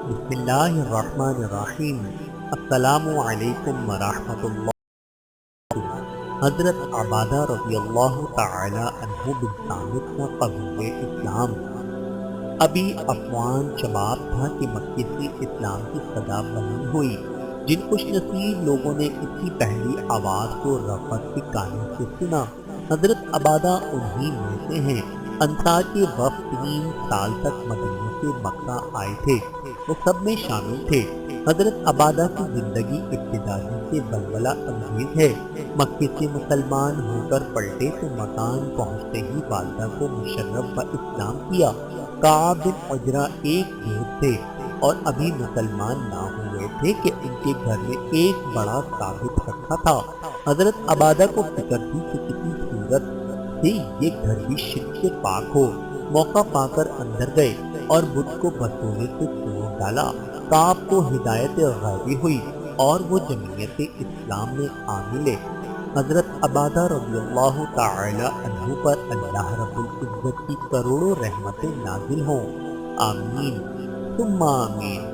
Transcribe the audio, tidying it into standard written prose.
بسم اللہ الرحمن الرحیم۔ السلام علیکم ورحمۃ اللہ۔ حضرت عبادہ رضی اللہ تعالی عنہ بن صامت کا قبول اسلام۔ ابھی افغان شباب تھا کہ مکے سے اسلام کی صدا بلند ہوئی۔ جن خوش نصیب لوگوں نے اس کی پہلی آواز کو رغبت کے کانوں سے سنا، حضرت عبادہ انہی میں سے ہیں۔ انصار کے وفد 3 سال تک مدینہ سے مکہ آئے تھے، وہ سب میں شامل تھے۔ حضرت عبادہ کی زندگی ابتدائی سے بلبلہ انگیز ہے۔ مکے سے مسلمان ہو کر پلٹے تو مکان پہنچتے ہی والدہ کو مشرف و اسلام کیا۔ کعب بن عجرہ ایک دودھ تھے اور ابھی مسلمان نہ ہوئے تھے کہ ان کے گھر میں ایک بڑا ثابت رکھا تھا۔ حضرت عبادہ کو فکر تھی کہ کسی صورت سے یہ گھر بھی شرک سے پاک ہو۔ موقع پا کر اندر گئے اور بت کو بسونے سے توڑ ڈالا۔ کعب کو ہدایت غیبی ہوئی اور وہ جمعیت اسلام میں آ ملے۔ حضرت عبادہ رضی اللہ تعالی عنہ پر اللہ رب العزت کی کروڑوں رحمتیں نازل ہوں، آمین ثم آمین۔